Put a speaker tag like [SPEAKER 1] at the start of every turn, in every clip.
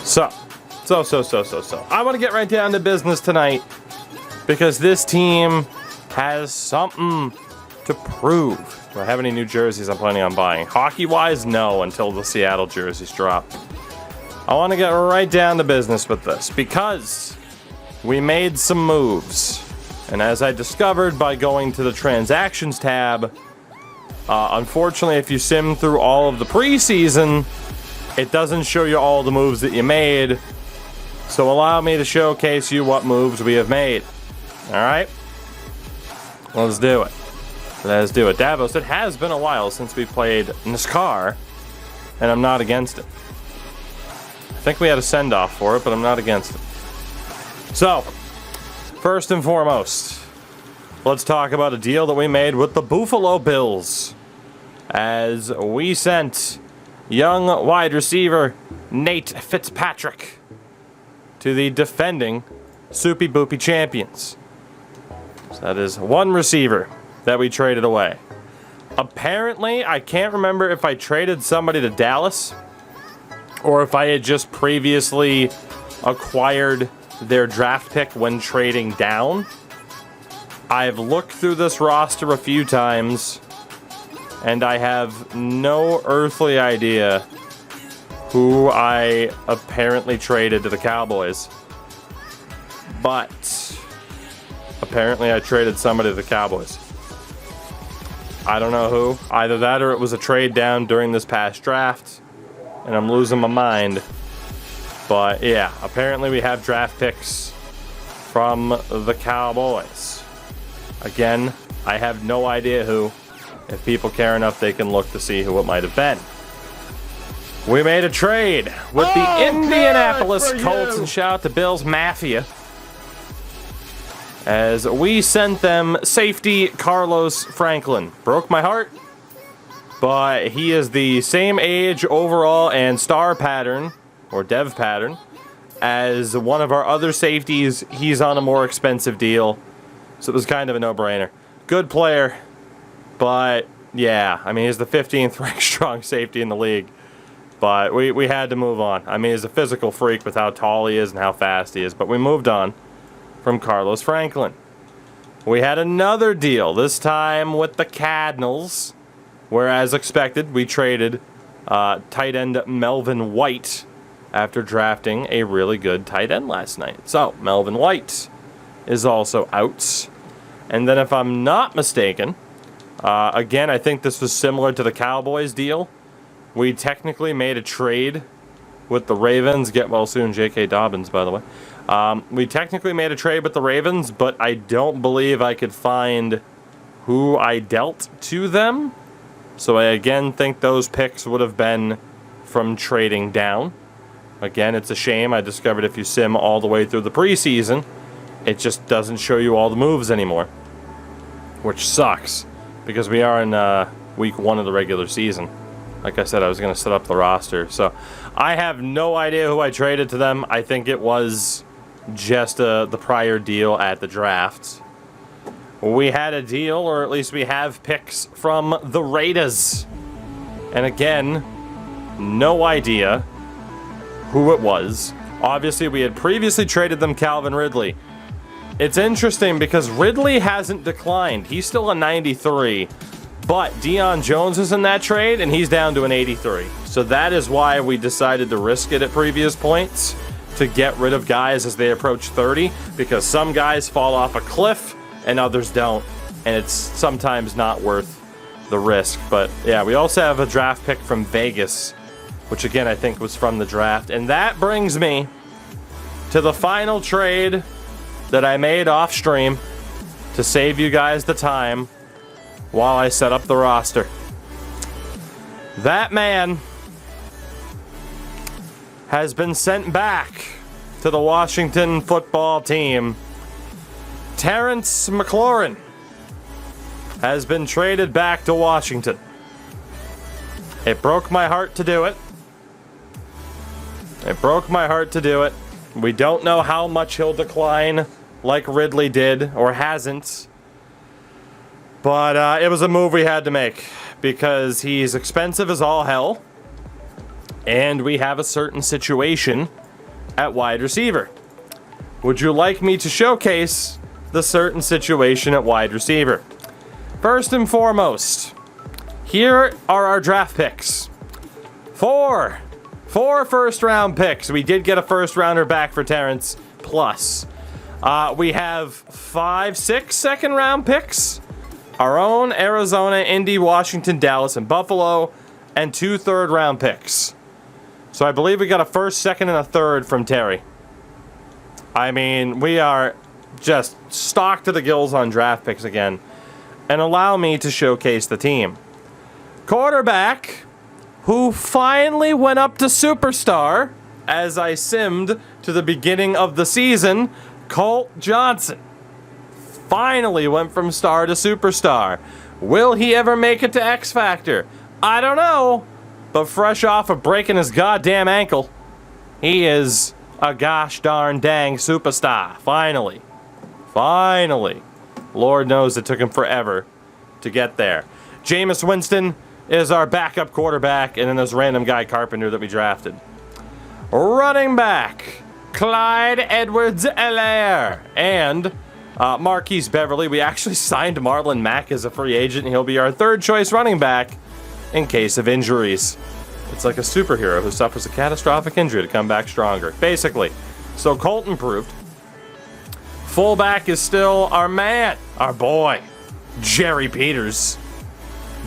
[SPEAKER 1] So. I want to get right down to business tonight because this team has something to prove. Do I have any new jerseys I'm planning on buying? Hockey-wise, no, until the Seattle jerseys drop. I want to get right down to business with this because we made some moves. And as I discovered by going to the transactions tab, unfortunately, if you sim through all of the preseason, it doesn't show you all the moves that you made. So allow me to showcase you what moves we have made. Alright? Let's do it. Davos, it has been a while since we played NASCAR, and I'm not against it. I think we had a send-off for it, but I'm not against it. So, first and foremost, let's talk about a deal that we made with the Buffalo Bills, as we sent young wide receiver Nate Fitzpatrick to the defending Soupy Boopy champions. So that is one receiver that we traded away. Apparently, I can't remember if I traded somebody to Dallas or if I had just previously acquired their draft pick when trading down. I've looked through this roster a few times and I have no earthly idea who I apparently traded to the Cowboys. But apparently I traded somebody to the Cowboys. I don't know who. Either that or it was a trade down during this past draft, and I'm losing my mind. But yeah, apparently we have draft picks from the Cowboys. Again, I have no idea who. If people care enough, they can look to see who it might have been. We made a trade with the Indianapolis Colts, and shout out to Bills Mafia, as we sent them safety Carlos Franklin. Broke my heart, but he is the same age, overall, and star pattern, or dev pattern, as one of our other safeties. He's on a more expensive deal, so it was kind of a no-brainer. Good player, but yeah, I mean, he's the 15th ranked strong safety in the league. But we had to move on. I mean, he's a physical freak with how tall he is and how fast he is. But we moved on from Carlos Franklin. We had another deal, this time with the Cardinals, where, as expected, we traded tight end Melvin White after drafting a really good tight end last night. So, Melvin White is also out. And then, if I'm not mistaken, again, I think this was similar to the Cowboys deal. We technically made a trade with the Ravens. Get well soon, J.K. Dobbins, by the way. We technically made a trade with the Ravens, but I don't believe I could find who I dealt to them. So I again think those picks would have been from trading down. Again, it's a shame. I discovered if you sim all the way through the preseason, it just doesn't show you all the moves anymore, which sucks because we are in week 1 of the regular season. Like I said, I was going to set up the roster. So I have no idea who I traded to them. I think it was just the prior deal at the draft. We had a deal, or at least we have picks from the Raiders. And again, no idea who it was. Obviously, we had previously traded them Calvin Ridley. It's interesting because Ridley hasn't declined. He's still a 93. But Deion Jones is in that trade, and he's down to an 83. So that is why we decided to risk it at previous points, to get rid of guys as they approach 30, because some guys fall off a cliff and others don't, and it's sometimes not worth the risk. But yeah, we also have a draft pick from Vegas, which again I think was from the draft. And that brings me to the final trade that I made off stream to save you guys the time while I set up the roster. That man has been sent back to the Washington football team. Terence Mclaren has been traded back to Washington. It broke my heart to do it. It broke my heart to do it. We don't know how much he'll decline like Ridley did, or hasn't. But it was a move we had to make because he's expensive as all hell. And we have a certain situation at wide receiver. Would you like me to showcase the certain situation at wide receiver? First and foremost, here are our draft picks. Four first-round picks. We did get a first-rounder back for Terence, plus. We have 6 second-round picks. Our own Arizona, Indy, Washington, Dallas, and Buffalo, and 2 third-round picks. So I believe we got a first, second, and a third from Terry. I mean, we are just stocked to the gills on draft picks again. And allow me to showcase the team. Quarterback, who finally went up to superstar, as I simmed to the beginning of the season, Colt Johnson. Finally went from star to superstar. Will he ever make it to X Factor? I don't know. But fresh off of breaking his goddamn ankle, he is a gosh darn dang superstar. Finally. Finally. Lord knows it took him forever to get there. Jameis Winston is our backup quarterback, and then there's random guy Carpenter that we drafted. Running back, Clyde Edwards-Helaire, and Marquise Beverly. We actually signed Marlon Mack as a free agent, and he'll be our third choice running back in case of injuries. It's like a superhero who suffers a catastrophic injury to come back stronger, basically. So Colt improved. Fullback is still our man, our boy, Jerry Peters.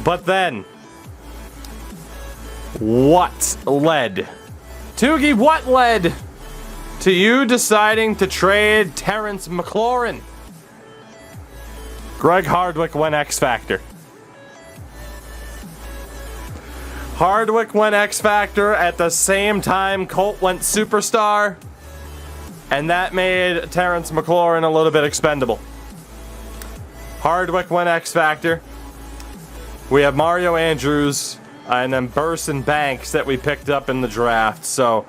[SPEAKER 1] But then, what led to you deciding to trade Terence McLaurin? Greg Hardwick went X Factor. Hardwick went X Factor at the same time Colt went superstar. And that made Terence McLaurin a little bit expendable. Hardwick went X Factor. We have Mario Andrews and then Burson Banks that we picked up in the draft. So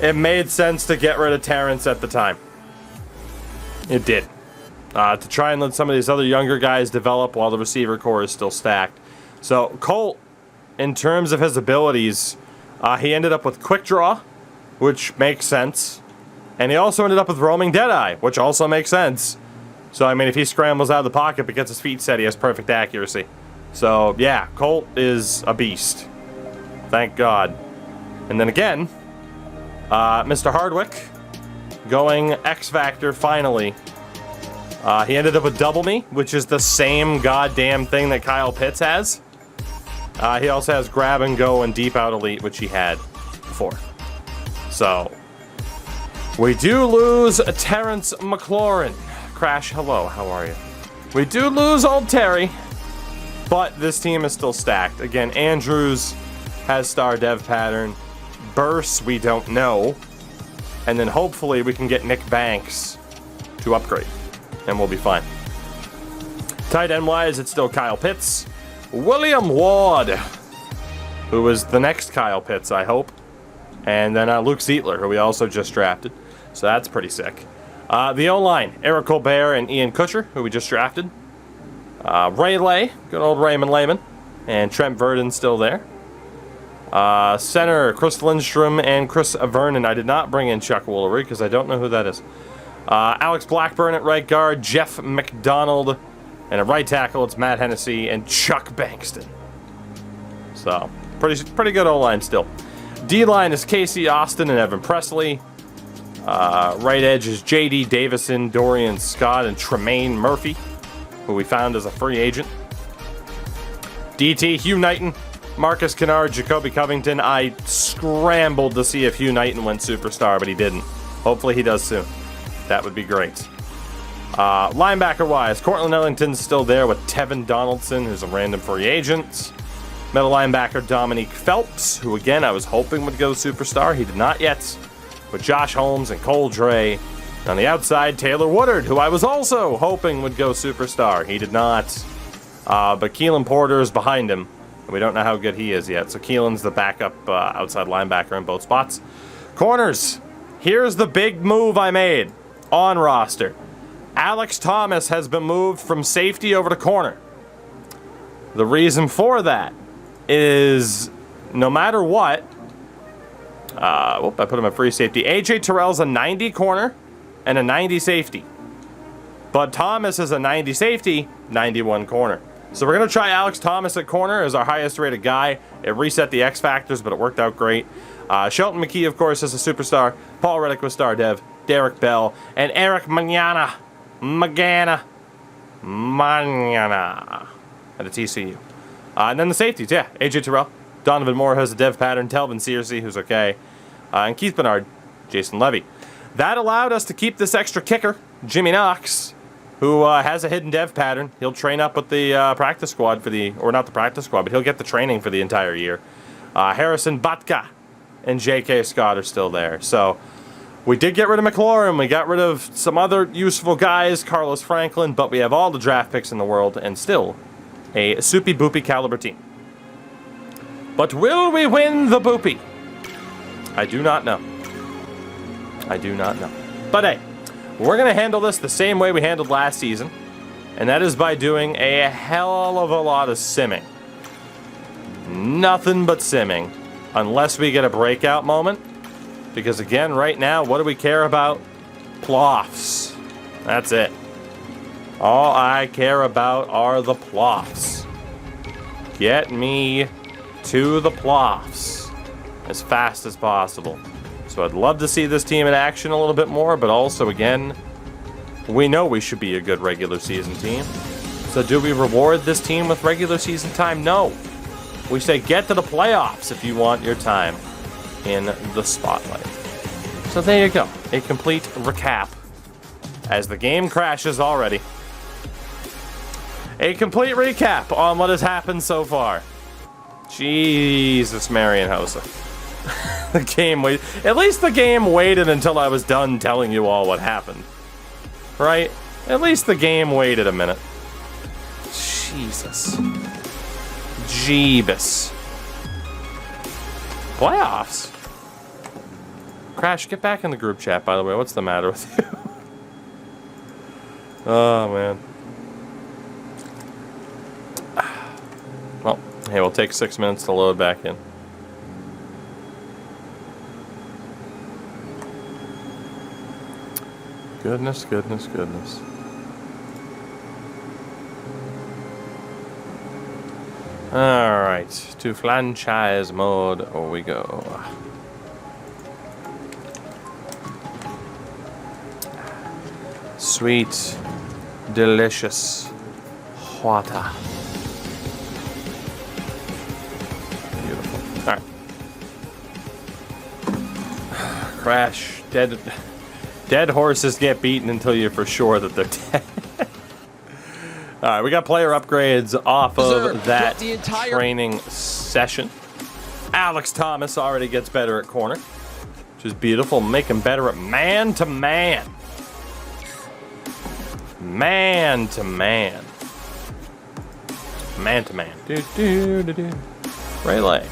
[SPEAKER 1] it made sense to get rid of Terence at the time. It did. To try and let some of these other younger guys develop while the receiver core is still stacked. So Colt, in terms of his abilities, he ended up with quick draw, which makes sense. And he also ended up with roaming Deadeye, which also makes sense. So, I mean, if he scrambles out of the pocket but gets his feet set, he has perfect accuracy. So, yeah, Colt is a beast. Thank God. And then again, Mr. Hardwick going X Factor finally. He ended up with Double Me, which is the same goddamn thing that Kyle Pitts has. He also has Grab and Go and Deep Out Elite, which he had before. So, we do lose Terence McLaurin. Crash, hello, how are you? We do lose old Terry, but this team is still stacked. Again, Andrews has star dev pattern. Burse, we don't know. And then hopefully we can get Nick Banks to upgrade, and we'll be fine. Tight end wise, it's still Kyle Pitts. William Ward, who is the next Kyle Pitts, I hope. And then Luke Ziegler, who we also just drafted. So that's pretty sick. The O-line, Eric Colbert and Ian Kutcher, who we just drafted. Raylay, good old Raymond Lehman. And Trent Verdon still there. Center, Chris Lindstrom and Chris Vernon. I did not bring in Chuck Woolery because I don't know who that is. Alex Blackburn at right guard, Jeff McDonald. And at right tackle, it's Matt Hennessy and Chuck Bankston. So, pretty good O-line still. D-line is Casey Austin and Evan Presley. Right edge is J.D. Davison, Dorian Scott, and Tremaine Murphy, who we found as a free agent. DT, Hugh Knighton, Marcus Kennard, Jacoby Covington. I scrambled to see if Hugh Knighton went superstar, but he didn't. Hopefully he does soon. That would be great. Linebacker-wise, Cortland Ellington's still there with Tevin Donaldson, who's a random free agent. Middle linebacker Dominique Phelps, who again I was hoping would go superstar. He did not yet. With Josh Holmes and Cole Dre. On the outside, Taylor Woodard, who I was also hoping would go superstar. He did not. But Keelan Porter is behind him. And we don't know how good he is yet. So Keelan's the backup outside linebacker in both spots. Corners. Here's the big move I made on roster. Alex Thomas has been moved from safety over to corner. The reason for that is no matter what, I put him at free safety. AJ Terrell's a 90 corner and a 90 safety. Bud Thomas is a 90 safety, 91 corner. So we're going to try Alex Thomas at corner as our highest rated guy. It reset the X factors, but it worked out great. Shelton McKee, of course, is a superstar. Paul Reddick was star dev. Derek Bell. And Eric Magana at a TCU. And then the safeties, yeah. AJ Terrell. Donovan Moore has a dev pattern. Telvin Searcy, who's okay. And Keith Bernard, Jason Levy. That allowed us to keep this extra kicker, Jimmy Knox, who has a hidden dev pattern. He'll train up with the practice squad or not the practice squad, but he'll get the training for the entire year. Harrison Batka and J.K. Scott are still there. So we did get rid of McLaurin. We got rid of some other useful guys, Carlos Franklin, but we have all the draft picks in the world and still a soupy boopy caliber team. But will we win the boopy? I do not know. I do not know. But hey, we're going to handle this the same way we handled last season, and that is by doing a hell of a lot of simming. Nothing but simming, unless we get a breakout moment. Because again, right now, what do we care about? Ploffs. That's it. All I care about are the ploffs. Get me to the ploffs as fast as possible. So I'd love to see this team in action a little bit more, but also, again, we know we should be a good regular season team. So do we reward this team with regular season time? No. We say get to the playoffs if you want your time in the spotlight. So there you go. A complete recap as the game crashes already. A complete recap on what has happened so far. Jesus, Marion Hosa. The game waited. At least the game waited until I was done telling you all what happened. Right? At least the game waited a minute. Jesus. Jeebus. Playoffs? Crash, get back in the group chat, by the way. What's the matter with you? Oh, man. Well, hey, we'll take 6 minutes to load back in. Goodness, goodness, goodness. Alright, to franchise mode we go. Sweet, delicious water. Beautiful. Alright. Crash. Dead horses get beaten until you're for sure that they're dead. Alright, we got player upgrades off of that training session. Alex Thomas already gets better at corner, which is beautiful. Make him better at man-to-man. Man-to-man. Man-to-man. Rayleigh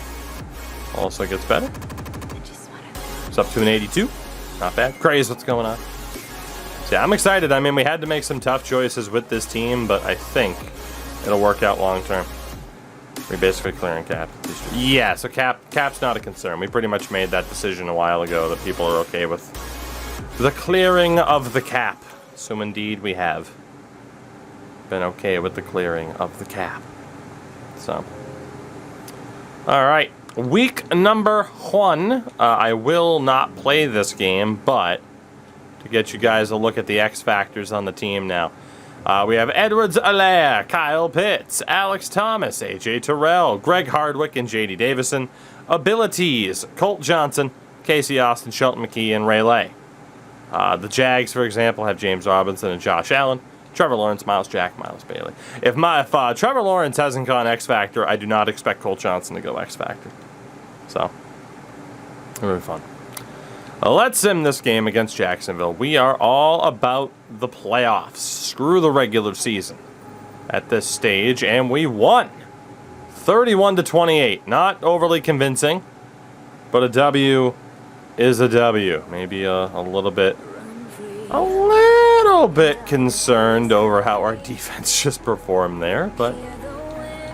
[SPEAKER 1] also gets better. It's up to an 82. Not bad. Crazy, what's going on? So yeah, I'm excited. I mean, we had to make some tough choices with this team, but I think it'll work out long term. We're basically clearing cap. Yeah, so cap's not a concern. We pretty much made that decision a while ago that people are okay with the clearing of the cap. So indeed we have been okay with the clearing of the cap. So, all right. Week number 1, I will not play this game, but to get you guys a look at the X factors on the team now. We have Edwards Alaire, Kyle Pitts, Alex Thomas, AJ Terrell, Greg Hardwick, and JD Davison. Abilities, Colt Johnson, Casey Austin, Shelton McKee, and Rayleigh. The Jags, for example, have James Robinson and Josh Allen. Trevor Lawrence, Miles Jack, Miles Bailey. If Trevor Lawrence hasn't gone X Factor, I do not expect Colt Johnson to go X Factor. So, it'll be fun. Let's sim this game against Jacksonville. We are all about the playoffs. Screw the regular season at this stage, and we won 31-28. Not overly convincing, but a W is a W. Maybe a little bit concerned over how our defense just performed there, but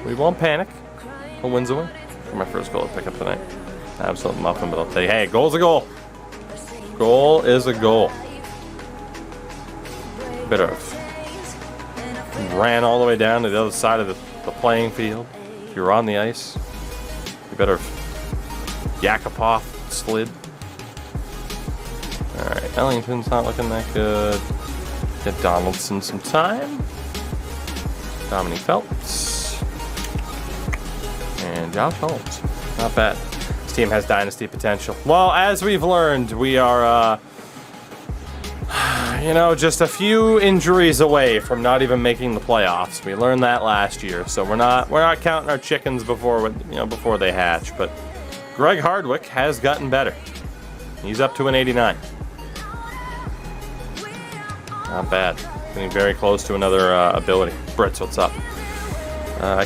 [SPEAKER 1] we won't panic. A win's a win. For my first goal to pick up tonight. Absolute muffin, but I'll tell you, hey, goal's a goal. Goal is a goal. Better have ran all the way down to the other side of the playing field. If you were on the ice, you better have Yakupov slid. Alright, Ellington's not looking that good. Get Donaldson some time. Dominique Phelps. And Josh Holmes. Not bad. This team has dynasty potential. Well, as we've learned, we are, just a few injuries away from not even making the playoffs. We learned that last year, so we're not counting our chickens before they hatch. But Greg Hardwick has gotten better. He's up to an 89. Not bad. Getting very close to another ability. Brits, what's up?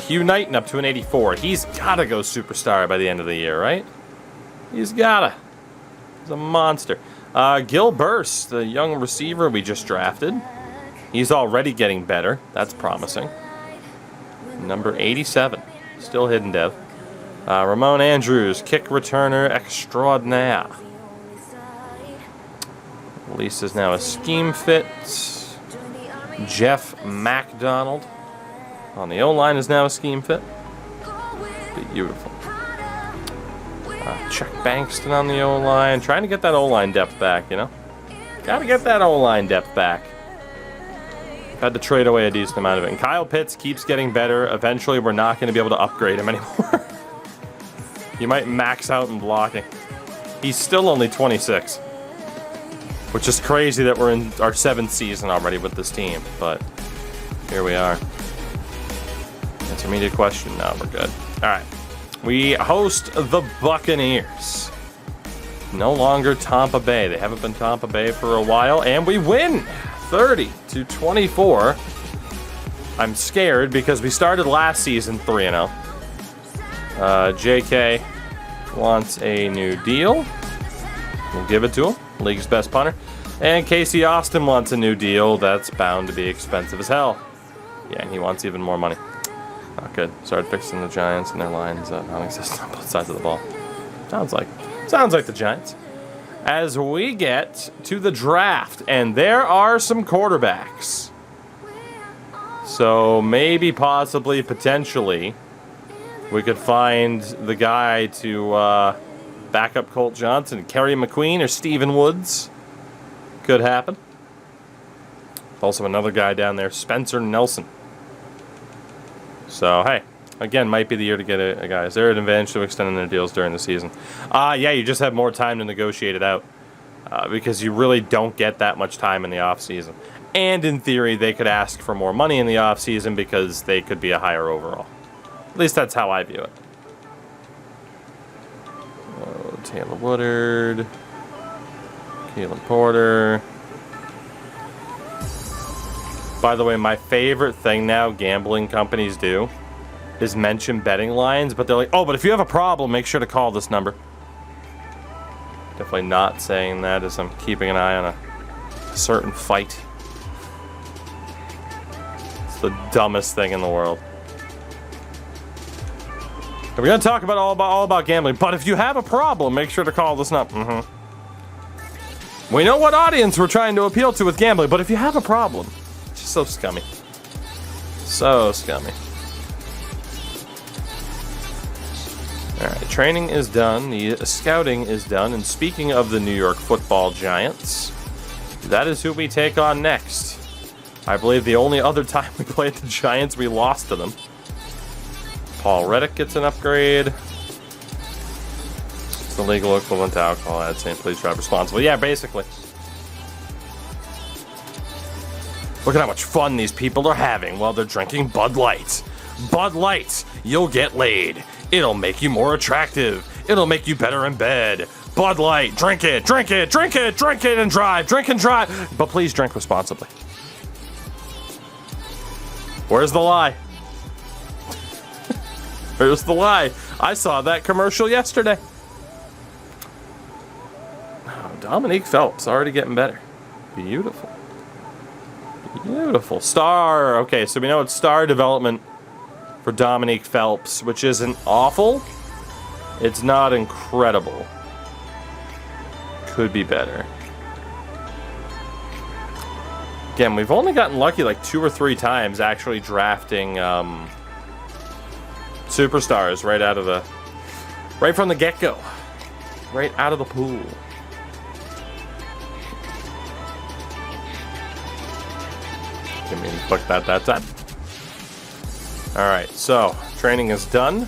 [SPEAKER 1] Hugh Knighton up to an 84. He's gotta go superstar by the end of the year, right? He's gotta. He's a monster. Gil Burse, the young receiver we just drafted. He's already getting better. That's promising. Number 87. Still hidden dev. Ramon Andrews, kick returner extraordinaire. Lisa's now a scheme fit. Jeff MacDonald on the O-line is now a scheme fit. Beautiful. Chuck Bankston on the O-line. Trying to get that O-line depth back, Gotta get that O-line depth back. Had to trade away a decent amount of it. And Kyle Pitts keeps getting better. Eventually, we're not going to be able to upgrade him anymore. He might max out in blocking. He's still only 26. Which is crazy that we're in our 7th season already with this team. But here we are. Intermediate question. No, we're good. All right. We host the Buccaneers. No longer Tampa Bay. They haven't been Tampa Bay for a while. And we win 30-24. I'm scared because we started last season 3-0. JK wants a new deal. We'll give it to him. League's best punter. And Casey Austin wants a new deal. That's bound to be expensive as hell. Yeah, and he wants even more money. Not good. Started fixing the Giants and their lines non-existent on both sides of the ball. Sounds like the Giants. As we get to the draft, and there are some quarterbacks. So maybe, possibly, potentially, we could find the guy to back up Colt Johnson. Kerry McQueen or Steven Woods. Could happen. Also another guy down there, Spencer Nelson. So, hey, again, might be the year to get a guy. Is there an advantage to extending their deals during the season? Yeah, you just have more time to negotiate it out. Because you really don't get that much time in the offseason. And in theory, they could ask for more money in the offseason because they could be a higher overall. At least that's how I view it. Oh, Taylor Woodard. Keelan Porter. By the way, my favorite thing now gambling companies do is mention betting lines, but they're like, oh, but if you have a problem, make sure to call this number. Definitely not saying that as I'm keeping an eye on a certain fight. It's the dumbest thing in the world. We're going to talk about all about gambling, but if you have a problem, make sure to call this number. We know what audience we're trying to appeal to with gambling, but if you have a problem, it's just so scummy. So scummy. Alright, training is done, the scouting is done, and speaking of the New York Football Giants, that is who we take on next. I believe the only other time we played the Giants, we lost to them. Paul Reddick gets an upgrade. It's the legal equivalent to alcohol. I'd say please drive responsibly. Yeah, basically. Look at how much fun these people are having while they're drinking Bud Light. Bud Light, you'll get laid. It'll make you more attractive. It'll make you better in bed. Bud Light, drink it, drink it, drink it, drink it and drive, drink and drive. But please drink responsibly. Where's the lie? Where's the lie? I saw that commercial yesterday. Oh, Dominique Phelps already getting better. Beautiful. Beautiful. Star. Okay, so we know it's star development for Dominique Phelps, which isn't awful. It's not incredible. Could be better. Again, we've only gotten lucky like 2 or 3 times actually drafting superstars right from the get-go. Right out of the pool. Didn't mean to click that time. Alright, so training is done.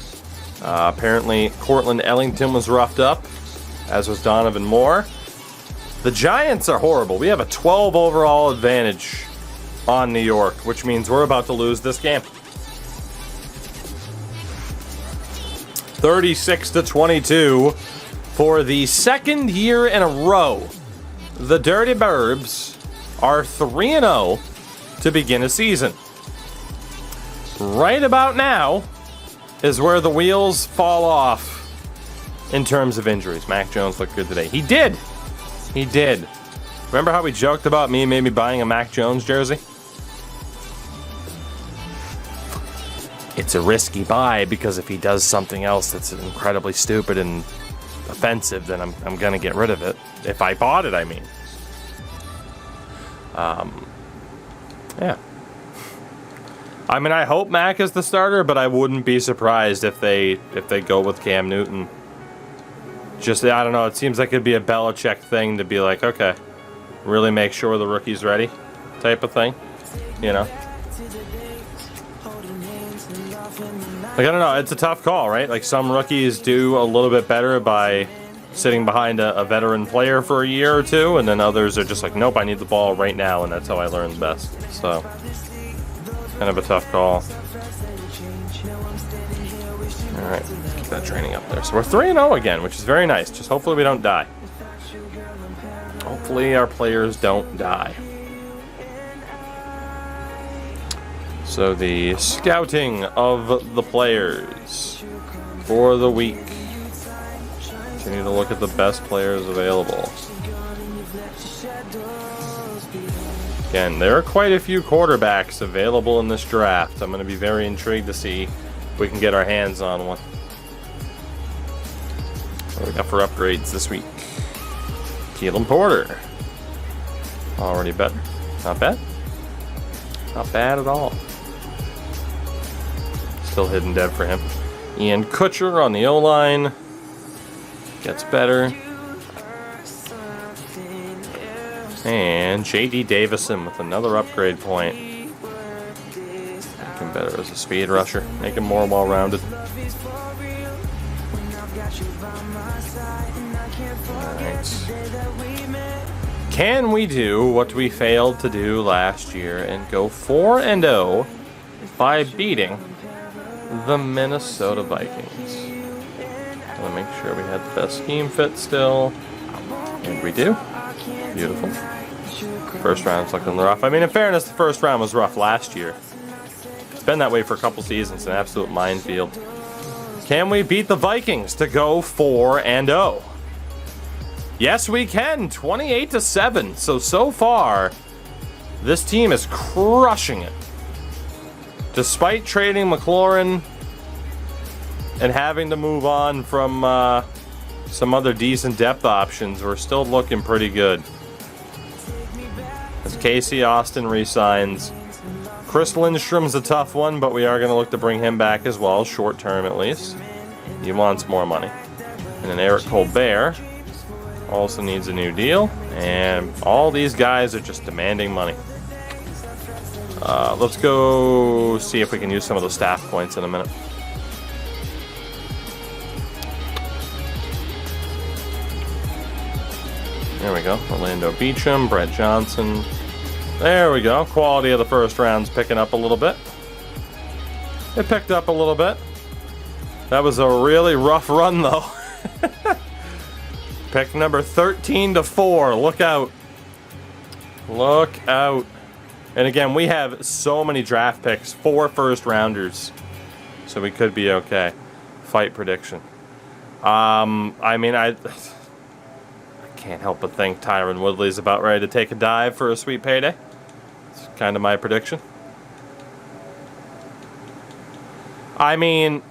[SPEAKER 1] Apparently Cortland Ellington was roughed up, as was Donovan Moore. The Giants are horrible. We have a 12 overall advantage on New York, which means we're about to lose this game. 36-22 for the second year in a row. The Dirty Burbs are 3-0 to begin a season. Right about now is where the wheels fall off in terms of injuries. Mac Jones looked good today. He did. He did. Remember how we joked about me maybe buying a Mac Jones jersey? It's a risky buy because if he does something else that's incredibly stupid and offensive, then I'm going to get rid of it. If I bought it, I mean. Yeah. I mean, I hope Mac is the starter, but I wouldn't be surprised if they go with Cam Newton. Just, I don't know, it seems like it'd be a Belichick thing to be like, okay, really make sure the rookie's ready type of thing, you know? Like, I don't know, it's a tough call, right? Like, some rookies do a little bit better by sitting behind a veteran player for a year or two, and then others are just like, nope, I need the ball right now, and that's how I learn best. So, kind of a tough call. All right, keep that training up there. So we're 3-0 again, which is very nice. Just hopefully we don't die. Hopefully our players don't die. So the scouting of the players for the week. Continue to look at the best players available. Again, there are quite a few quarterbacks available in this draft. I'm going to be very intrigued to see if we can get our hands on one. What do we got for upgrades this week? Keelan Porter. Already better. Not bad. Not bad at all. Still hidden dev for him. Ian Kutcher on the O-line. Gets better. And J.D. Davison with another upgrade point. Make him better as a speed rusher. Make him more well-rounded. Alright. Can we do what we failed to do last year and go 4-0 by beating the Minnesota Vikings? I'm gonna make sure we had the best scheme fit still. And we do. Beautiful. First round's looking rough. I mean, in fairness, the first round was rough last year. It's been that way for a couple seasons, an absolute minefield. Can we beat the Vikings to go 4-0? Yes, we can. 28-7. So far, this team is crushing it. Despite trading McLaurin and having to move on from some other decent depth options, we're still looking pretty good. As Casey Austin resigns. Chris Lindstrom's a tough one, but we are going to look to bring him back as well, short term at least. He wants more money. And then Eric Colbert also needs a new deal. And all these guys are just demanding money. Let's go see if we can use some of the staff points in a minute. There we go. Orlando Beachum, Brett Johnson. There we go. Quality of the first round's picking up a little bit. It picked up a little bit. That was a really rough run, though. Pick number 13-4. Look out. Look out. And again, we have so many draft picks. 4 first rounders. So we could be okay. Fight prediction. I mean, I can't help but think Tyron Woodley's about ready to take a dive for a sweet payday. It's kind of my prediction. I mean,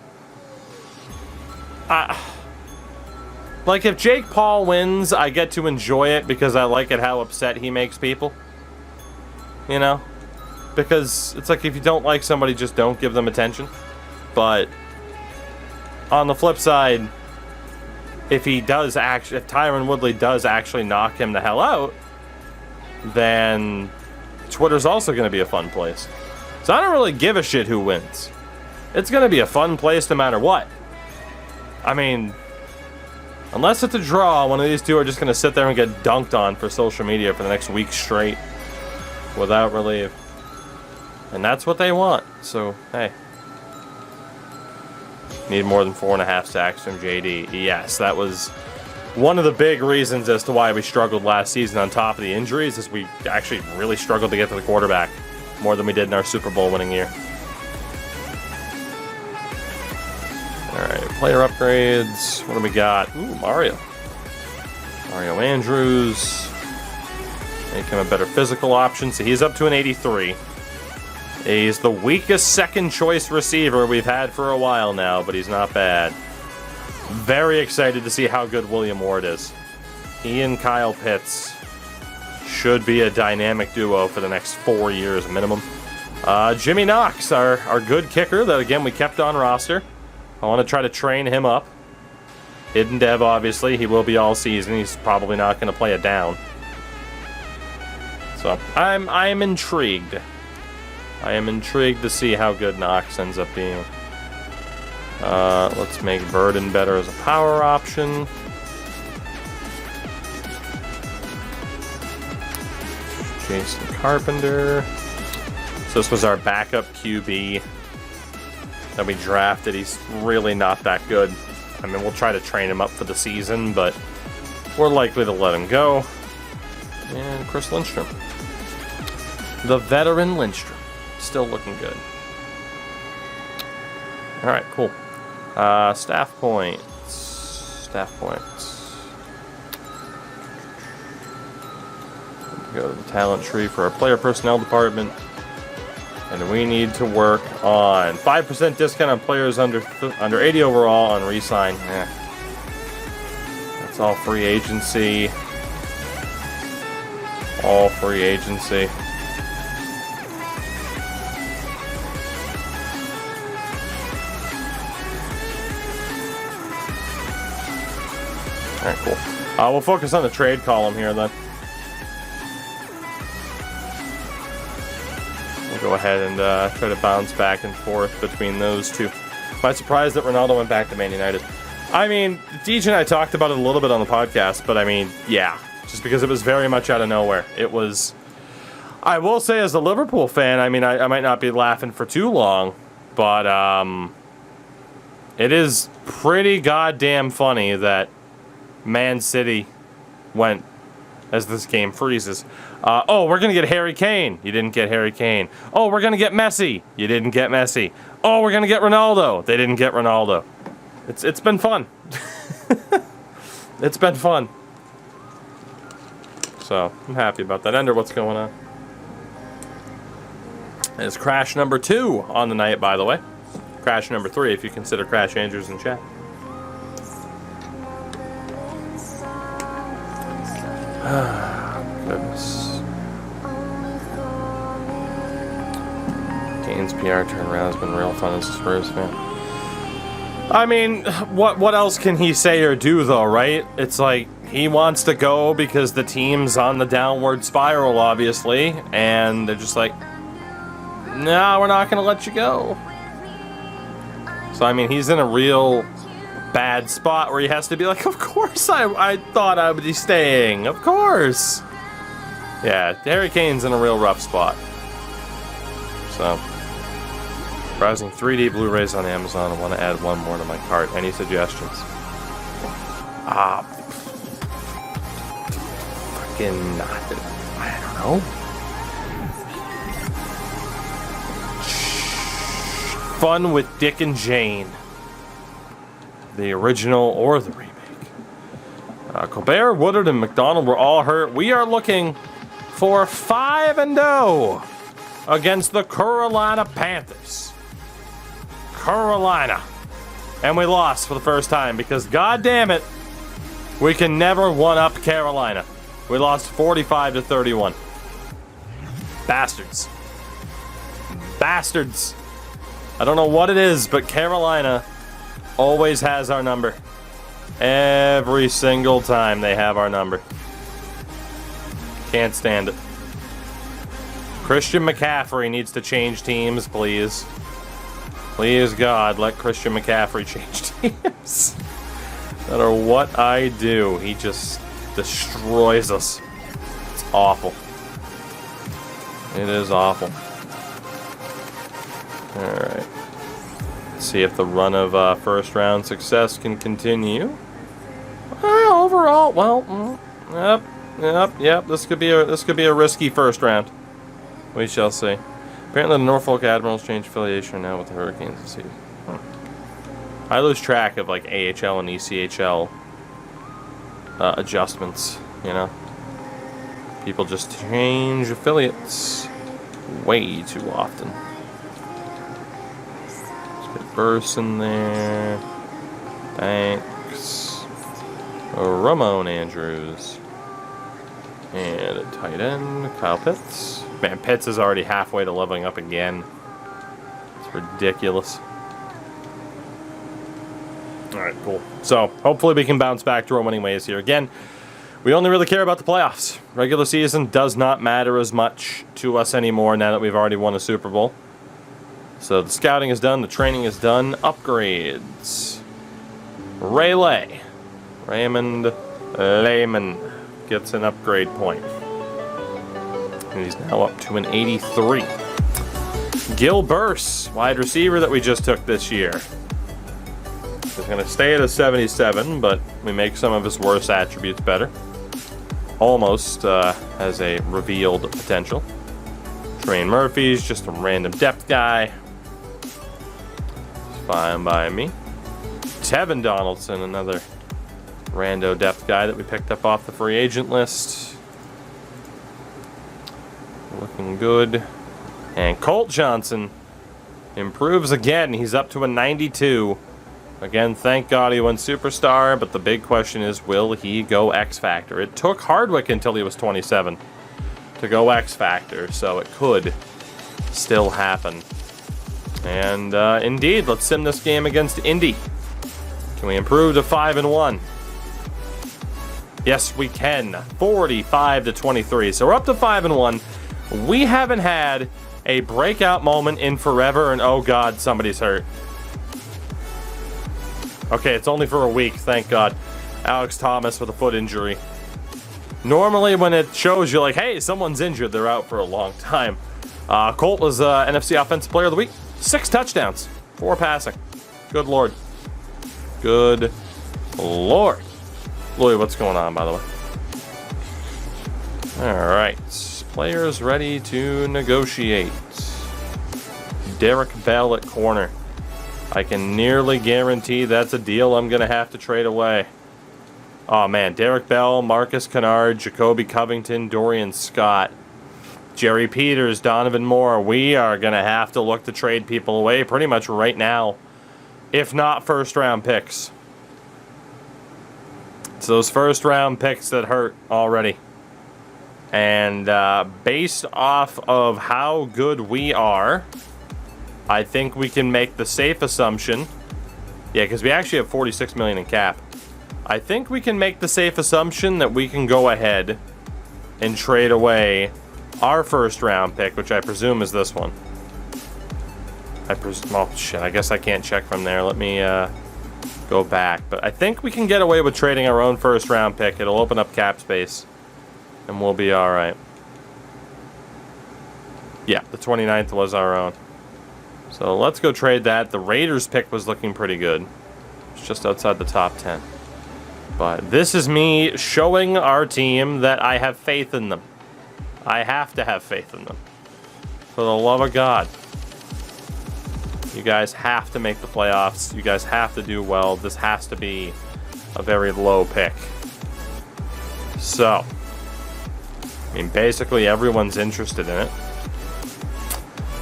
[SPEAKER 1] Like, if Jake Paul wins, I get to enjoy it because I like it how upset he makes people. You know? Because it's like, if you don't like somebody, just don't give them attention. But on the flip side, if Tyron Woodley does actually knock him the hell out, then Twitter's also going to be a fun place. So I don't really give a shit who wins. It's going to be a fun place no matter what. I mean, unless it's a draw, one of these two are just going to sit there and get dunked on for social media for the next week straight without relief. And that's what they want. So, hey. Need more than 4.5 sacks from JD. Yes, that was one of the big reasons as to why we struggled last season on top of the injuries, is we actually really struggled to get to the quarterback more than we did in our Super Bowl winning year. Alright, player upgrades. What do we got? Ooh, Mario Andrews. Make him a better physical option. So he's up to an 83. He's the weakest second choice receiver we've had for a while now, but he's not bad. Very excited to see how good William Ward is. He and Kyle Pitts should be a dynamic duo for the next 4 years minimum. Jimmy Knox, our good kicker that, again, we kept on roster. I want to try to train him up. Hidden dev, obviously. He will be all season. He's probably not going to play it down. So, I'm intrigued. I am intrigued to see how good Knox ends up being. Let's make Burden better as a power option. Jason Carpenter. So this was our backup QB that we drafted. He's really not that good. I mean, we'll try to train him up for the season, but we're likely to let him go. And Chris Lindstrom. The veteran Lindstrom. Still looking good. Alright, cool. Staff points. Staff points. Go to the talent tree for our player personnel department. And we need to work on 5% discount on players under 80 overall on re-sign. That's all free agency. All free agency. Alright, cool. We'll focus on the trade column here then. We'll go ahead and try to bounce back and forth between those two. Am I surprised that Ronaldo went back to Man United? I mean, DJ and I talked about it a little bit on the podcast, but I mean, yeah. Just because it was very much out of nowhere. It was... I will say, as a Liverpool fan, I mean, I might not be laughing for too long, but it is pretty goddamn funny that Man City went as this game freezes. Oh, we're going to get Harry Kane. You didn't get Harry Kane. Oh, we're going to get Messi. You didn't get Messi. Oh, we're going to get Ronaldo. They didn't get Ronaldo. It's been fun. It's been fun. So, I'm happy about that. Ender, what's going on? It's crash number 2 on the night, by the way. Crash number 3, if you consider Crash Andrews in chat. Goodness. Kane's PR turnaround has been real fun as a Spurs fan. I mean, what else can he say or do, though, right? It's like, he wants to go because the team's on the downward spiral, obviously, and they're just like, no, we're not going to let you go. So, I mean, he's in a real bad spot where he has to be like, of course I thought I would be staying. Of course. Yeah, Harry Kane's in a real rough spot. So, browsing 3D Blu-rays on Amazon. I want to add one more to my cart. Any suggestions? Fucking not. I don't know. Fun with Dick and Jane. The original or the remake. Colbert, Woodard, and McDonald were all hurt. We are looking for 5-0 against the Carolina Panthers. Carolina. And we lost for the first time because, god damn it, We can never one-up Carolina. We lost 45-31. Bastards. Bastards. I don't know what it is, but Carolina always has our number. Every single time they have our number. Can't stand it. Christian McCaffrey needs to change teams, please. Please, God, let Christian McCaffrey change teams. No matter what I do, he just destroys us. It's awful. It is awful. Alright. Let's see if the run of first round success can continue. Overall, well, yep. This could be a risky first round. We shall see. Apparently, the Norfolk Admirals changed affiliation now with the Hurricanes this season. I lose track of like AHL and ECHL adjustments. You know, people just change affiliates way too often. Let's get Burse in there. Thanks. Ramon Andrews. And a tight end, Kyle Pitts. Man, Pitts is already halfway to leveling up again. It's ridiculous. Alright, cool. So, hopefully we can bounce back to our winning ways here. Again, we only really care about the playoffs. Regular season does not matter as much to us anymore now that we've already won a Super Bowl. So, the scouting is done, the training is done. Upgrades. Raymond Lehman gets an upgrade point. And he's now up to an 83. Gil Burse, wide receiver that we just took this year. He's going to stay at a 77, but we make some of his worst attributes better. Almost has a revealed potential. Trey Murphy's just a random depth guy. It's fine by me. Tevin Donaldson, another rando depth guy that we picked up off the free agent list. Looking good. And Colt Johnson improves again. He's up to a 92. Again, thank God he went superstar, but the big question is, will he go X Factor? It took Hardwick until he was 27 to go X Factor, so it could still happen. And indeed, let's sim this game against Indy. Can we improve to 5-1? Yes, we can. 45-23. So we're up to 5-1. We haven't had a breakout moment in forever, and oh God, somebody's hurt. Okay, it's only for a week, thank God. Alex Thomas with a foot injury. Normally when it shows you like, hey, someone's injured, they're out for a long time. Colt was NFC Offensive Player of the Week. 6 touchdowns, 4 passing. Good Lord. Good Lord. Louis, what's going on, by the way? Alright. Players ready to negotiate. Derek Bell at corner. I can nearly guarantee that's a deal I'm going to have to trade away. Oh man, Derek Bell, Marcus Kennard, Jacoby Covington, Dorian Scott, Jerry Peters, Donovan Moore. We are going to have to look to trade people away pretty much right now. If not first round picks. It's those first round picks that hurt already. And based off of how good we are, I think we can make the safe assumption. Yeah, because we actually have $46 million in cap. I think we can make the safe assumption that we can go ahead and trade away our first round pick, which I presume is this one. Oh shit, I guess I can't check from there. Let me go back. But I think we can get away with trading our own first round pick. It'll open up cap space. And we'll be alright. Yeah, the 29th was our own. So let's go trade that. The Raiders pick was looking pretty good. It's just outside the top 10. But this is me showing our team that I have faith in them. I have to have faith in them. For the love of God. You guys have to make the playoffs. You guys have to do well. This has to be a very low pick. So, I mean, basically everyone's interested in it.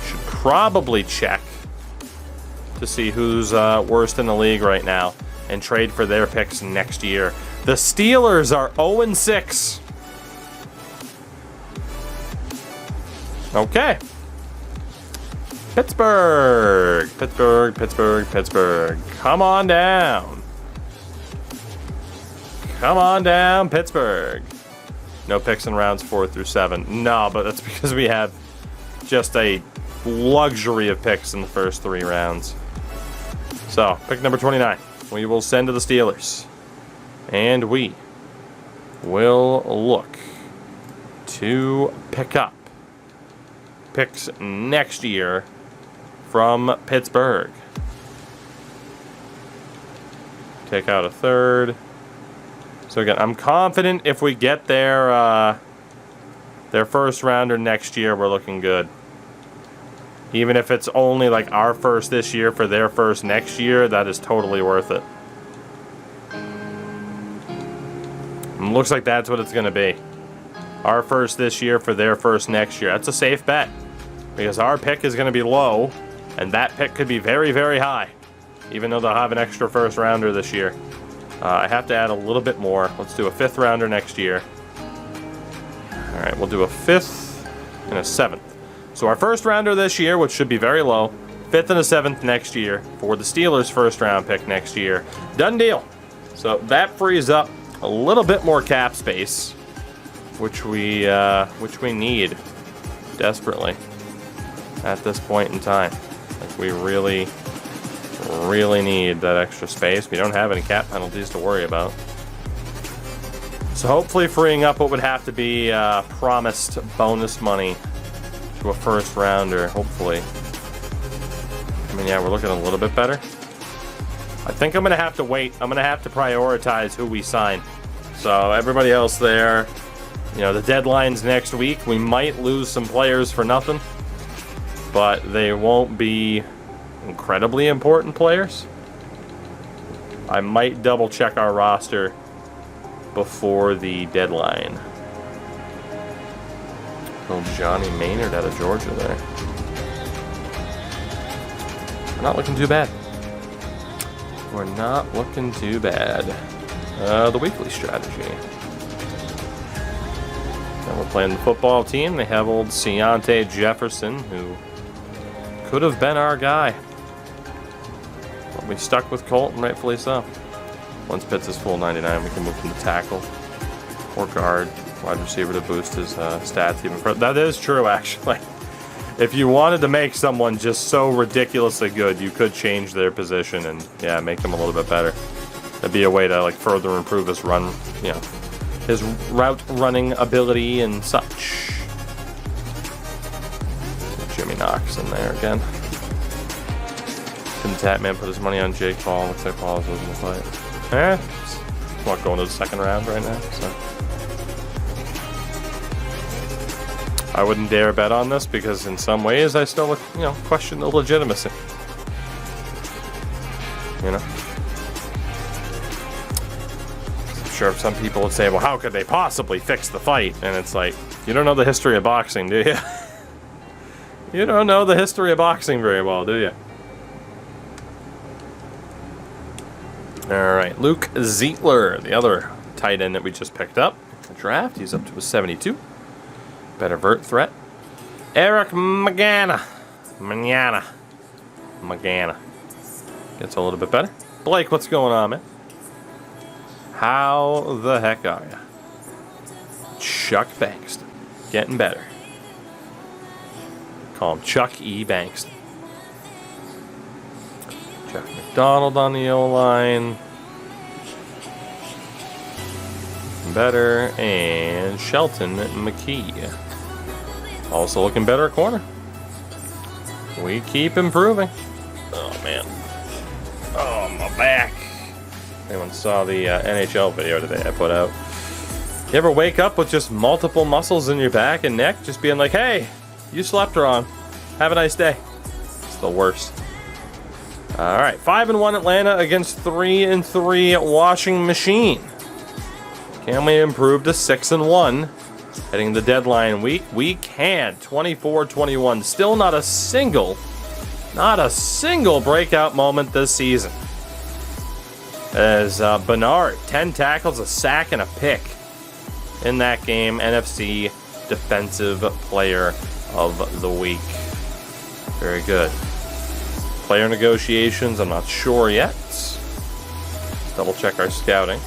[SPEAKER 1] Should probably check to see who's worst in the league right now and trade for their picks next year. The Steelers are 0-6. Okay. Pittsburgh. Come on down. Come on down, Pittsburgh. No picks in rounds 4 through 7. No, but that's because we have just a luxury of picks in the first 3 rounds. So, pick number 29. We will send to the Steelers. And we will look to pick up picks next year from Pittsburgh. Take out a third. So again, I'm confident if we get their first rounder next year, we're looking good. Even if it's only like our first this year for their first next year, that is totally worth it. And looks like that's what it's going to be. Our first this year for their first next year. That's a safe bet. Because our pick is going to be low, and that pick could be very, very high. Even though they'll have an extra first rounder this year. I have to add a little bit more. Let's do a 5th rounder next year. Alright, we'll do a 5th and a 7th. So our first rounder this year, which should be very low. 5th and a 7th next year for the Steelers' first round pick next year. Done deal. So that frees up a little bit more cap space, which we need desperately at this point in time. Like we really need that extra space. We don't have any cap penalties to worry about. So hopefully freeing up what would have to be promised bonus money to a first rounder, hopefully. I mean, yeah, we're looking a little bit better. I think I'm going to have to wait. I'm going to have to prioritize who we sign. So everybody else there, you know, the deadline's next week. We might lose some players for nothing, but they won't be incredibly important players. I might double check our roster before the deadline. Oh, Johnny Maynard out of Georgia there. We're not looking too bad. We're not looking too bad. The weekly strategy. And we're playing the football team. They have old Keontae Jefferson, who could have been our guy. But we stuck with Colt, and rightfully so. Once Pitts is full 99, we can move him to tackle or guard, wide receiver to boost his stats even further. That is true, actually. If you wanted to make someone just so ridiculously good, you could change their position and, yeah, make them a little bit better. That'd be a way to, like, further improve his run, you know, his route running ability and such. Jimmy Knox in there again. Couldn't Tatman put his money on Jake Paul? Looks like Paul's losing the fight. Not going to the second round right now, so I wouldn't dare bet on this because in some ways I still, you know, question the legitimacy. You know? I'm sure some people would say, well, how could they possibly fix the fight? And it's like, you don't know the history of boxing, do you? You don't know the history of boxing very well, do you? Alright, Luke Ziegler, the other tight end that we just picked up in the draft. He's up to a 72. Better vert threat. Eric Magana. Gets a little bit better. Blake, what's going on, man? How the heck are ya? Chuck Bankston. Getting better. Call him Chuck E. Bankston. Jeff McDonald on the O-line. Better. And Shelton McKee. Also looking better at corner. We keep improving. Oh, man. Oh, my back. Anyone saw the NHL video today I put out? You ever wake up with just multiple muscles in your back and neck just being like, hey, you slept wrong. Have a nice day. It's the worst. All right, 5-1 Atlanta against 3-3 Washington Machine. Can we improve to 6-1 heading the deadline week? We can. 24-21. Still not a single breakout moment this season. As Bernard, 10 tackles, a sack, and a pick in that game. NFC Defensive Player of the Week. Very good. Player negotiations, I'm not sure yet. Let's double check our scouting.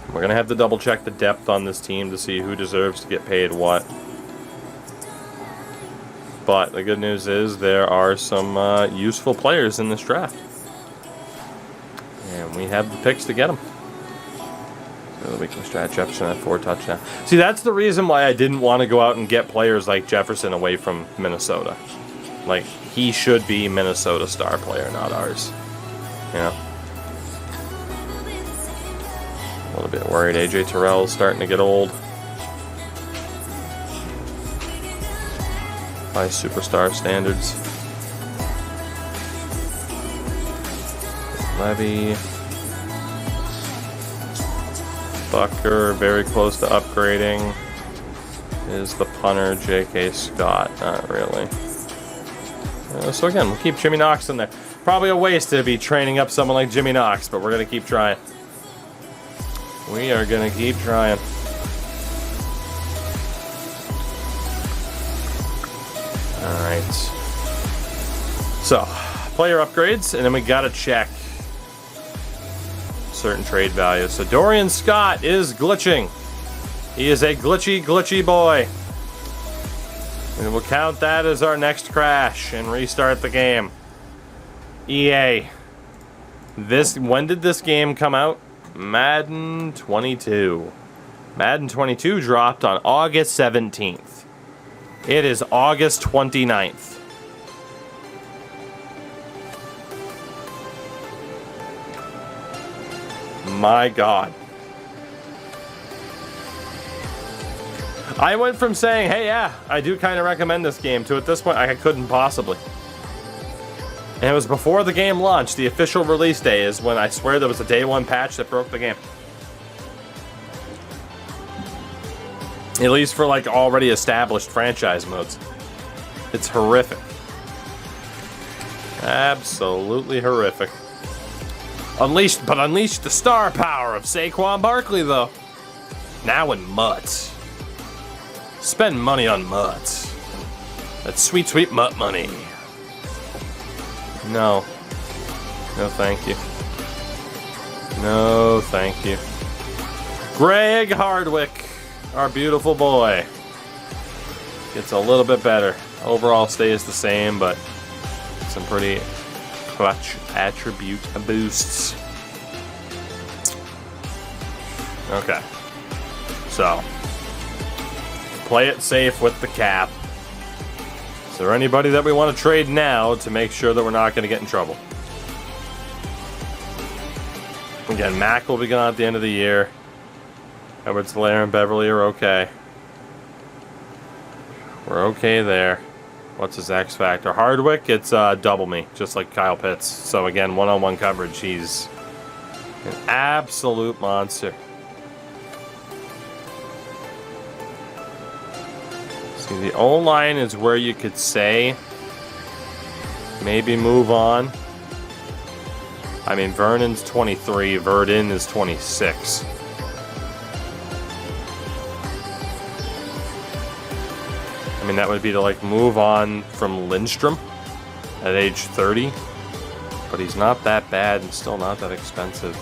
[SPEAKER 1] We're going to have to double check the depth on this team to see who deserves to get paid what. But the good news is there are some useful players in this draft. And we have the picks to get them. So we can strat Jefferson at 4 touchdowns. See, that's the reason why I didn't want to go out and get players like Jefferson away from Minnesota. Like, he should be Minnesota star player, not ours. You know? A little bit worried AJ Terrell's starting to get old. By superstar standards. Levy. Bucker, very close to upgrading. Is the punter J.K. Scott? Not really. So again, we'll keep Jimmy Knox in there. Probably a waste to be training up someone like Jimmy Knox, but we're going to keep trying. We are going to keep trying. Alright. So, player upgrades, and then we gotta check certain trade values. So Dorian Scott is glitching. He is a glitchy boy. And we'll count that as our next crash and restart the game. EA. When did this game come out? Madden 22. Madden 22 dropped on August 17th. It is August 29th. My God. I went from saying, hey, yeah, I do kind of recommend this game, to at this point, I couldn't possibly. And it was before the game launched. The official release day is when I swear there was a day 1 patch that broke the game. At least for like already established franchise modes. It's horrific. Absolutely horrific. Unleash the star power of Saquon Barkley though. Now in mutts. Spend money on mutts. That sweet, sweet mutt money. No. No thank you. No thank you. Greg Hardwick. Our beautiful boy gets a little bit better. Overall stays the same, but some pretty clutch attribute boosts. Okay. So, play it safe with the cap. Is there anybody that we want to trade now to make sure that we're not going to get in trouble? Again, Mac will be gone at the end of the year. Edwards-Helaire and Beverly are okay. We're okay there. What's his X factor? Hardwick, it's double me, just like Kyle Pitts. So again, one-on-one coverage, he's an absolute monster. See, the O-line is where you could say maybe move on. I mean, Vernon's 23, Verdon is 26. I mean, that would be to, like, move on from Lindstrom at age 30. But he's not that bad and still not that expensive.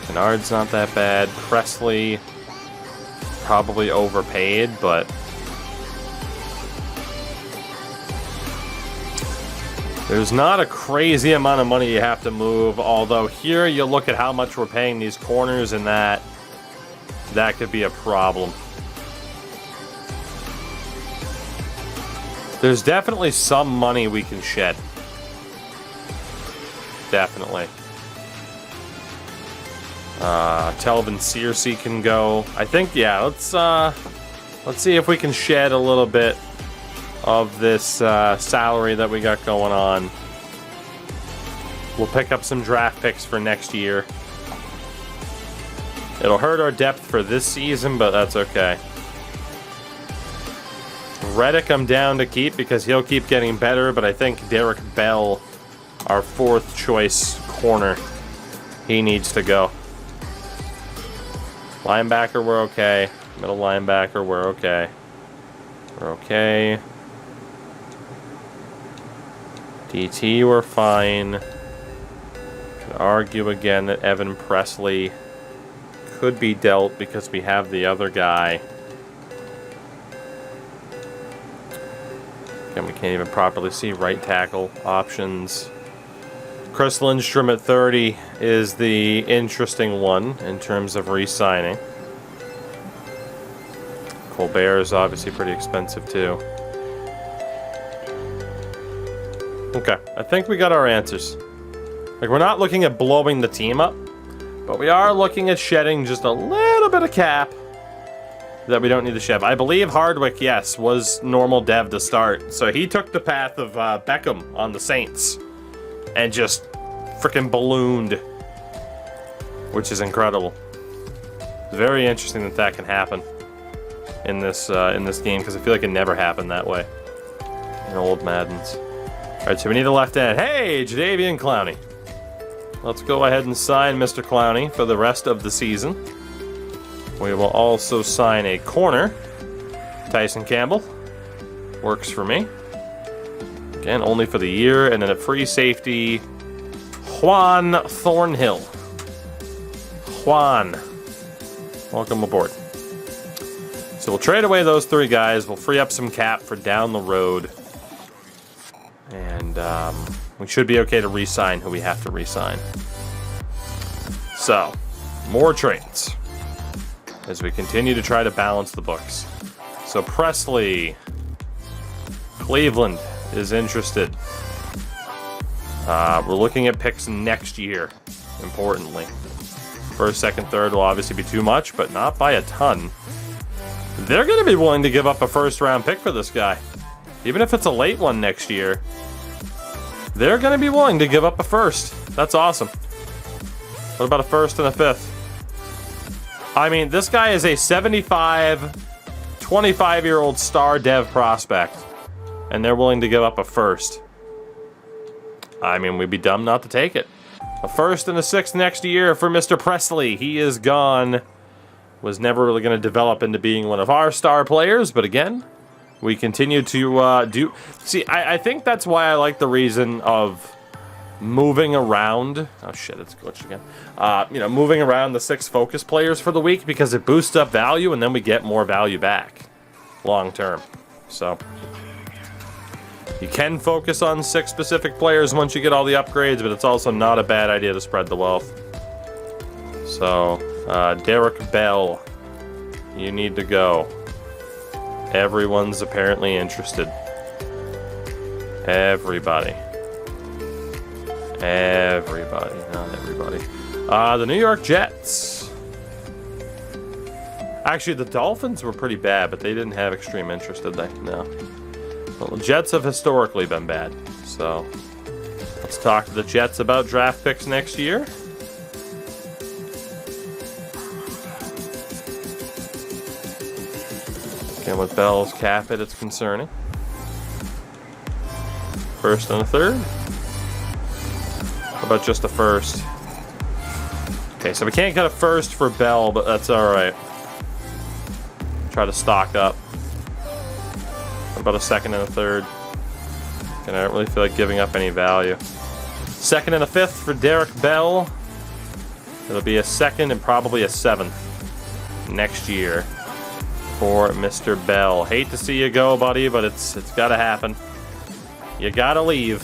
[SPEAKER 1] Kennard's not that bad. Presley, probably overpaid, but there's not a crazy amount of money you have to move. Although here you look at how much we're paying these corners and that could be a problem. There's definitely some money we can shed. Definitely. Telvin Searcy can go. I think, yeah, let's see if we can shed a little bit of this salary that we got going on. We'll pick up some draft picks for next year. It'll hurt our depth for this season, but that's okay. Reddick I'm down to keep because he'll keep getting better, but I think Derek Bell our 4th choice corner. He needs to go. Linebacker, we're okay. Middle linebacker, we're okay. We're okay. DT, we're fine. Could argue again that Evan Presley could be dealt because we have the other guy. Again, we can't even properly see right tackle options. Chris Lindstrom at 30 is the interesting one in terms of re-signing. Colbert is obviously pretty expensive too. Okay, I think we got our answers. Like, we're not looking at blowing the team up, but we are looking at shedding just a little bit of cap that we don't need to shed. I believe Hardwick, yes, was normal dev to start. So he took the path of Beckham on the Saints and just freaking ballooned, which is incredible. It's very interesting that that can happen in this game, because I feel like it never happened that way in old Maddens. All right, so we need a left end. Hey, Jadeveon Clowney. Let's go ahead and sign Mr. Clowney for the rest of the season. We will also sign a corner. Tyson Campbell. Works for me. Again, only for the year. And then a free safety, Juan Thornhill. Juan. Welcome aboard. So we'll trade away those 3 guys. We'll free up some cap for down the road. And we should be okay to re-sign who we have to re-sign. So, more trades as we continue to try to balance the books. So Presley, Cleveland is interested. We're looking at picks next year, importantly. First, second, third will obviously be too much, but not by a ton. They're going to be willing to give up a first-round pick for this guy. Even if it's a late one next year, they're going to be willing to give up a first. That's awesome. What about a first and a 5th? I mean, this guy is a 25-year-old star dev prospect, and they're willing to give up a first. I mean, we'd be dumb not to take it. A first and a 6th next year for Mr. Presley. He is gone. Was never really going to develop into being one of our star players, but again, we continue to do... See, I think that's why I like the reason of moving around... Oh shit, it's glitched again. You know, moving around the 6 focus players for the week, because it boosts up value, and then we get more value back long term. So, you can focus on 6 specific players once you get all the upgrades, but it's also not a bad idea to spread the wealth. So, Derek Bell, you need to go. Everyone's apparently interested. Everybody. Everybody, not everybody. The New York Jets. Actually, the Dolphins were pretty bad, but they didn't have extreme interest, did they? No. Well, the Jets have historically been bad, so let's talk to the Jets about draft picks next year. Again, with Bell's cap hit, it's concerning. First and a 3rd. How about just a first? Okay, so we can't get a first for Bell, but that's alright. Try to stock up. What about a 2nd and a 3rd? And I don't really feel like giving up any value. 2nd and a 5th for Derek Bell. It'll be a 2nd and probably a 7th next year for Mr. Bell. Hate to see you go, buddy, but it's got to happen. You got to leave.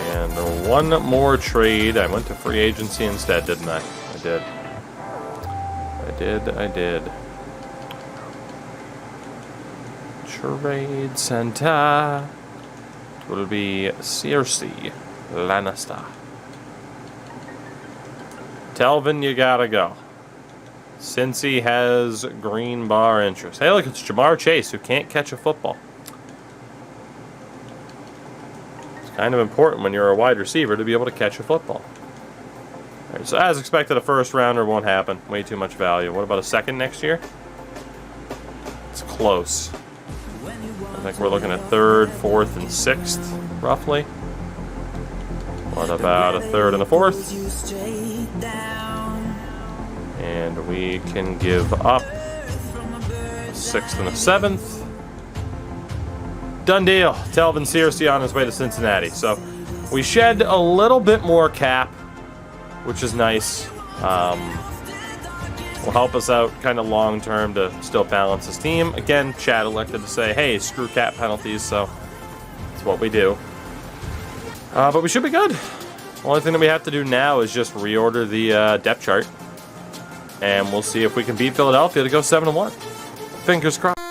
[SPEAKER 1] And one more trade. I went to free agency instead, didn't I? I did. Trade center. It will be Cersei Lannister. Telvin, you gotta go. Since he has green bar interest. Hey, look, it's Jamar Chase, who can't catch a football. It's kind of important when you're a wide receiver to be able to catch a football. All right, so as expected, a first rounder won't happen. Way too much value. What about a 2nd next year? It's close. I think we're looking at 3rd, 4th, and 6th, roughly. What about a 3rd and a 4th? And we can give up a 6th and a 7th. Done deal. Telvin Searcy on his way to Cincinnati. So we shed a little bit more cap, which is nice. Will help us out kind of long term to still balance this team. Again, Chad elected to say, hey, screw cap penalties, so that's what we do. But we should be good. Only thing that we have to do now is just reorder the depth chart. And we'll see if we can beat Philadelphia to go 7-1. Fingers crossed.